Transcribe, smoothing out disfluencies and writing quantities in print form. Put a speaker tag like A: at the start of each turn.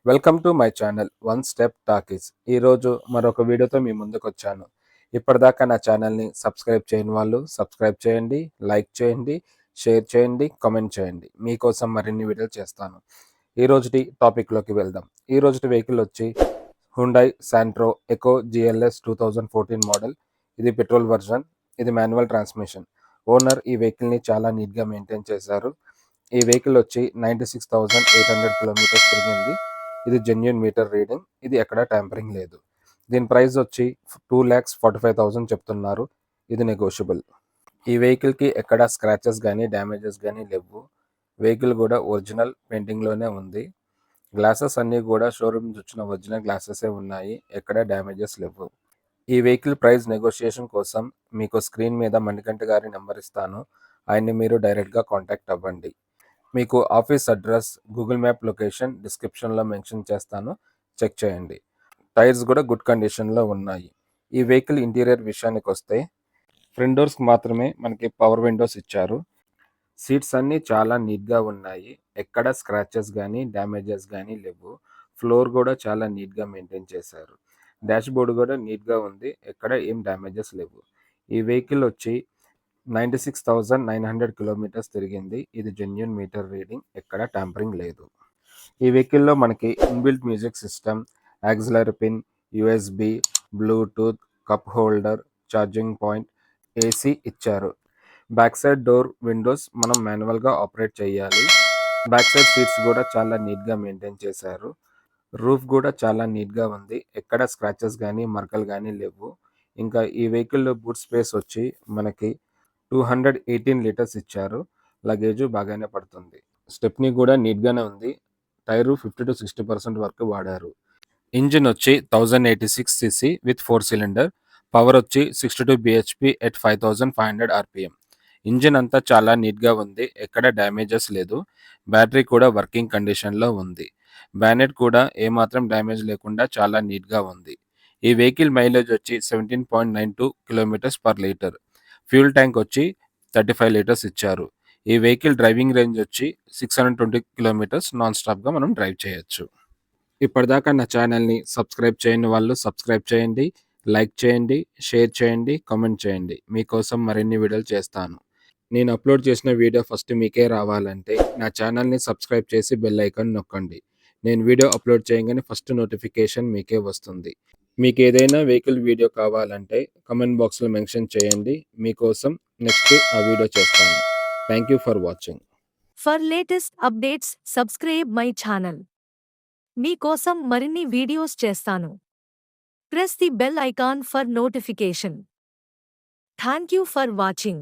A: Welcome to my channel one step talkies. ఈరోజు మరొక వీడియోతో మీ ముందుకు వచ్చాను. ఇప్పటిదాకా నా ఛానల్ని సబ్స్క్రైబ్ చేయని వాళ్ళు సబ్స్క్రైబ్ చేయండి, లైక్ చేయండి, షేర్ చేయండి, కామెంట్ చేయండి. మీకోసం మరిన్ని వీడియోలు చేస్తాను. ఈ రోజుటి టాపిక్లోకి వెళ్దాం. ఈ రోజుటి వెహికల్ వచ్చి Hyundai Santro Eco GLS 2014 model. ఇది పెట్రోల్ వర్జన్. ఇది మాన్యువల్ ట్రాన్స్మిషన్. ఓనర్ ఈ వెహికల్ని చాలా నీట్గా మెయింటైన్ చేశారు. ఈ వెహికల్ వచ్చి 96,800 కిలోమీటర్స్ తిరిగింది. ఇది జెన్యూన్ మీటర్ రీడింగ్. ఇది ఎక్కడ ట్యాంపరింగ్ లేదు. దీని ప్రైస్ వచ్చి 2,45,000 చెప్తున్నారు. ఇది నెగోషియబుల్. ఈ వెహికల్కి ఎక్కడ స్క్రాచెస్ కానీ డ్యామేజెస్ కానీ లేవు. వెహికల్ కూడా ఒరిజినల్ పెయింటింగ్లోనే ఉంది. గ్లాసెస్ అన్నీ కూడా షోరూమ్ నుంచి వచ్చిన ఒరిజినల్ గ్లాసెసే ఉన్నాయి. ఎక్కడ డ్యామేజెస్ లేవు. ఈ వెహికల్ ప్రైస్ నెగోషియేషన్ కోసం మీకు స్క్రీన్ మీద మణికంఠ గారి నెంబర్ ఇస్తాను. ఆయన్ని మీరు డైరెక్ట్గా కాంటాక్ట్ అవ్వండి. మీకు office address, Google map location డిస్క్రిప్షన్లో మెన్షన్ చేస్తాను. చెక్ చేయండి. టైర్స్ కూడా గుడ్ కండిషన్లో ఉన్నాయి. ఈ వెహికల్ ఇంటీరియర్ విషయానికి వస్తే ఫ్రంట్ డోర్స్కి మాత్రమే మనకి పవర్ విండోస్ ఇచ్చారు. సీట్స్ అన్నీ చాలా నీట్గా ఉన్నాయి. ఎక్కడ స్క్రాచెస్ కానీ డ్యామేజెస్ కానీ లేవు. ఫ్లోర్ కూడా చాలా నీట్గా మెయింటైన్ చేశారు. డాష్ బోర్డు కూడా నీట్గా ఉంది. ఎక్కడ ఏం డ్యామేజెస్ లేవు. ఈ వెహికల్ వచ్చి 96,900 కిలోమీటర్స్ తిరిగింది. ఇది జెన్యూన్ మీటర్ రీడింగ్. ఎక్కడ ట్యాంపరింగ్ లేదు. ఈ వెహికల్లో మనకి inbuilt music system, auxiliary pin, USB, Bluetooth, cup holder, charging point, AC ఇచ్చారు. బ్యాక్ సైడ్ డోర్ విండోస్ మనం మాన్యువల్గా ఆపరేట్ చేయాలి. బ్యాక్ సైడ్ సీట్స్ కూడా చాలా నీట్గా మెయింటైన్ చేశారు. రూఫ్ కూడా చాలా నీట్గా ఉంది. ఎక్కడ స్క్రాచెస్ కానీ మరకలు కానీ లేవు. ఇంకా ఈ వెహికల్లో బూట్ స్పేస్ వచ్చి మనకి 218 లీటర్స్ ఇచ్చారు. లగేజ్ బాగానే పడుతుంది. స్టెప్నీ కూడా నీట్గానే ఉంది. టైరు 50 to 60% వరకు వాడారు. ఇంజిన్ వచ్చి 1086 cc విత్ 4 సిలిండర్. పవర్ వచ్చి 62 bhp ఎట్ 5500 rpm. ఇంజిన్ అంతా చాలా నీట్గా ఉంది. ఎక్కడ డ్యామేజెస్ లేదు. బ్యాటరీ కూడా వర్కింగ్ కండిషన్లో ఉంది. బ్యానెట్ కూడా ఏమాత్రం డ్యామేజ్ లేకుండా చాలా నీట్గా ఉంది. ఈ వెహికల్ మైలేజ్ వచ్చి 17.92 kilometres per litre. Fuel tank వచ్చి 35 లీటర్స్ ఇచ్చారు. ఈ వెహికల్ డ్రైవింగ్ రేంజ్ వచ్చి 620 కిలోమీటర్స్ నాన్ స్టాప్గా మనం డ్రైవ్ చేయొచ్చు. ఇప్పటిదాకా నా ఛానల్ని సబ్స్క్రైబ్ చేయని వాళ్ళు సబ్స్క్రైబ్ చేయండి, లైక్ చేయండి, షేర్ చేయండి, కామెంట్ చేయండి. మీకోసం మరిన్ని వీడియోలు చేస్తాను. నేను అప్లోడ్ చేసిన వీడియో ఫస్ట్ మీకే రావాలంటే నా ఛానల్ని సబ్స్క్రైబ్ చేసి బెల్ ఐకాన్ నొక్కండి. నేను వీడియో అప్లోడ్ చేయగానే ఫస్ట్ నోటిఫికేషన్ మీకే వస్తుంది. మీకు ఏదైనా వెహికల్ వీడియో కావాలంటే కామెంట్ బాక్స్లో మెన్షన్ చేయండి. మీకోసం నెక్స్ట్ ఆ వీడియో చేస్తాను. Thank you for watching.
B: For latest updates, subscribe my channel. మీకోసం మరిన్ని వీడియోస్ చేస్తాను. Press the bell icon for notification. Thank you for watching.